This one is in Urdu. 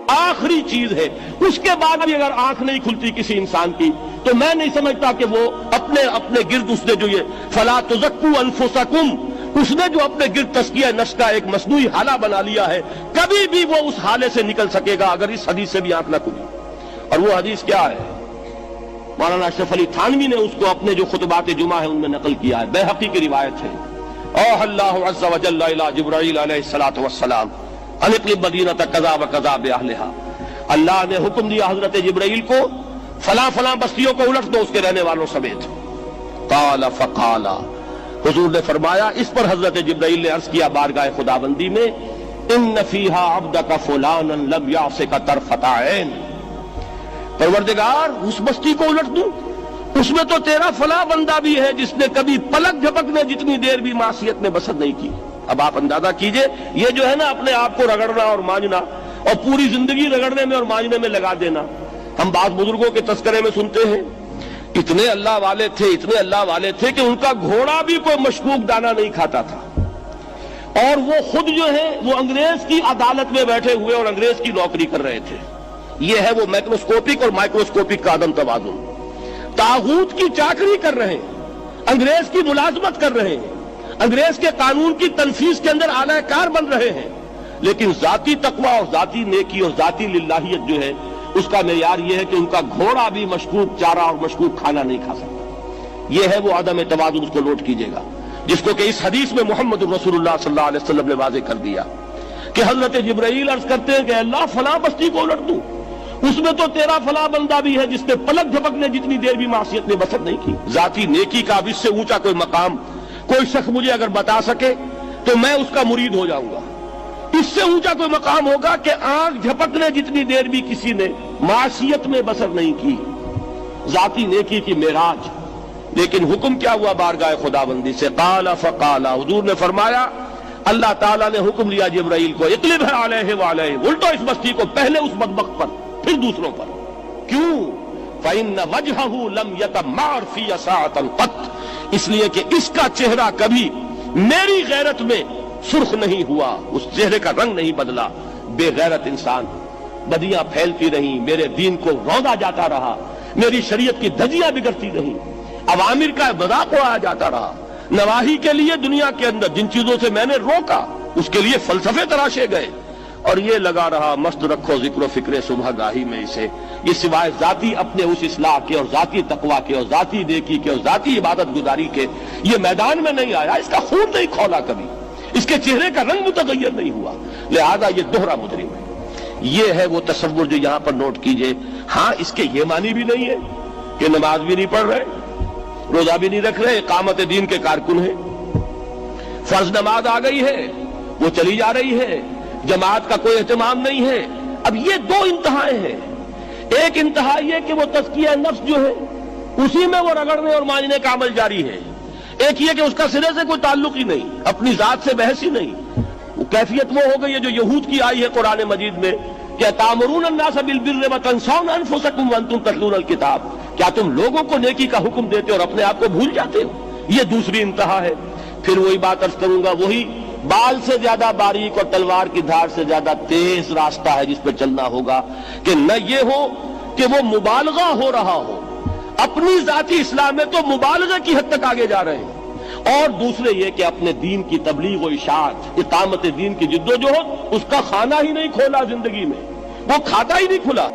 آخری چیز ہے، اس کے بعد بھی اگر آنکھ نہیں کھلتی کسی انسان کی تو میں نہیں سمجھتا کہ وہ اپنے گرد اس نے جو یہ فلا تزکوا انفسکم، اس نے جو اپنے گرد تزکیہ نفس کا ایک مصنوعی حالہ بنا لیا ہے، کبھی بھی وہ اس حالے سے نکل سکے گا اگر اس حدیث سے بھی آنکھ نہ کھلی۔ اور وہ حدیث کیا ہے؟ مولانا اشرف علی تھانوی نے اس کو اپنے جو خطبات جمعہ ہیں ان میں نقل کیا ہے، بیہقی کی روایت ہے۔ اوحى اللہ عز وجل الى جبرائیل علیہ الصلوۃ والسلام ان اقلب مدینۃ کذا وکذا باہلھا، اللہ نے حکم دیا حضرت جبرائیل کو فلاں فلاں بستیوں کو الٹ دو اس کے رہنے والوں سمیت۔ قال فقال، حضور نے فرمایا، اس پر حضرت جبرائیل نے عرض کیا بارگاہ خداوندی میں، ان فیہا عبدک فلانا لم یعصک طرفۃ عین، پروردگار اس بستی کو الٹ دوں، اس میں تو تیرا فلاں بندہ بھی ہے جس نے کبھی پلک جھپکنے جتنی دیر بھی معصیت میں بسر نہیں کی۔ اب آپ اندازہ کیجئے، یہ جو ہے نا اپنے آپ کو رگڑنا اور مانجنا اور پوری زندگی رگڑنے میں اور مانجنے میں لگا دینا۔ ہم بعض بزرگوں کے تذکرے میں سنتے ہیں اتنے اللہ والے تھے کہ ان کا گھوڑا بھی کوئی مشکوک دانہ نہیں کھاتا تھا، اور وہ خود جو ہے وہ انگریز کی عدالت میں بیٹھے ہوئے اور انگریز کی نوکری کر رہے تھے۔ یہ ہے وہ میکروسکوپک اور مائکروسکوپک کا عدم توازن۔ طاغوت کی چاکری کر رہے ہیں، انگریز کی ملازمت کر رہے ہیں، انگریز کے قانون کی تنفیذ کے اندر اعلی کار بن رہے ہیں، لیکن ذاتی تقویٰ اور ذاتی نیکی اور ذاتی للہیت جو ہے اس کا معیار یہ ہے کہ ان کا گھوڑا بھی مشکوک چارہ اور مشکوک کھانا نہیں کھا سکتا۔ یہ ہے وہ عدم توازن، اس کو نوٹ کیجئے گا، جس کو کہ اس حدیث میں محمد رسول اللہ صلی اللہ علیہ وسلم نے واضح کر دیا کہ حضرت جبرائیل عرض کرتے ہیں کہ اللہ فلاں بستی کو الٹ دوں، اس میں تو تیرا فلاں بندہ بھی ہے جس نے پلک جھپکنے جتنی دیر بھی معصیت میں بسر نہیں کی۔ ذاتی نیکی کا اب اس سے اونچا کوئی مقام کوئی شخص مجھے اگر بتا سکے تو میں اس کا مرید ہو جاؤں گا۔ اس سے اونچا کوئی مقام ہوگا کہ آنکھ جھپکنے جتنی دیر بھی کسی نے معصیت میں بسر نہیں کی، ذاتی نیکی کی معراج۔ لیکن حکم کیا ہوا بارگاہ خداوندی سے؟ قال فقال، حضور نے فرمایا، اللہ تعالیٰ نے حکم دیا جبرائیل کو، اقلب علیہ وعلیہ، الٹو اس بستی کو، پہلے اس بدبخت پر پھر دوسروں پر۔ کیوں؟ فإن وجہہ لم یتمار فی ساعۃ قط، اس لیے کہ اس کا چہرہ کبھی میری غیرت میں سرخ نہیں ہوا، اس چہرے کا رنگ نہیں بدلا۔ بے غیرت انسان، بدیاں پھیلتی رہیں، میرے دین کو روندا جاتا رہا، میری شریعت کی دھجیاں بگڑتی رہیں، عوامر کا مذاق اڑایا جاتا رہا، نواہی کے لیے دنیا کے اندر جن چیزوں سے میں نے روکا اس کے لیے فلسفے تراشے گئے، اور یہ لگا رہا مست رکھو ذکر و فکر صبح گاہی میں اسے، یہ سوائے ذاتی اپنے اس اصلاح کے اور ذاتی تقویٰ کے اور ذاتی نیکی کے اور ذاتی عبادت گزاری کے یہ میدان میں نہیں آیا، اس کا خون نہیں کھولا کبھی، اس کے چہرے کا رنگ متغیر نہیں ہوا، لہذا یہ دوہرا مجرم ہے۔ یہ ہے وہ تصور جو یہاں پر نوٹ کیجئے۔ ہاں اس کے یہ معنی بھی نہیں ہے کہ نماز بھی نہیں پڑھ رہے، روزہ بھی نہیں رکھ رہے، اقامت دین کے کارکن ہیں، فرض نماز آ گئی ہے وہ چلی جا رہی ہے، جماعت کا کوئی اہتمام نہیں ہے۔ اب یہ دو انتہائیں ہیں، ایک انتہا یہ کہ وہ تزکیہ نفس جو ہے اسی میں وہ رگڑنے اور مانجنے کا عمل جاری ہے، ایک یہ کہ اس کا سرے سے کوئی تعلق ہی نہیں، اپنی ذات سے بحث ہی نہیں۔ وہ کیفیت وہ ہو گئی ہے جو یہود کی آئی ہے قرآن مجید میں کہ تامرون الناس بالبر وتنسون انفسکم وانتم تتلون الکتاب، کیا تم لوگوں کو نیکی کا حکم دیتے اور اپنے آپ کو بھول جاتے ہو؟ یہ دوسری انتہا ہے۔ پھر وہی بات عرض کروں گا، وہی بال سے زیادہ باریک اور تلوار کی دھار سے زیادہ تیز راستہ ہے جس پہ چلنا ہوگا کہ نہ یہ ہو کہ وہ مبالغہ ہو رہا ہو، اپنی ذاتی اصلاح میں تو مبالغہ کی حد تک آگے جا رہے ہیں، اور دوسرے یہ کہ اپنے دین کی تبلیغ و اشاعت، اقامت دین کی جدوجہد، اس کا کھانا ہی نہیں کھولا زندگی میں، وہ کھاتا ہی نہیں کھلا۔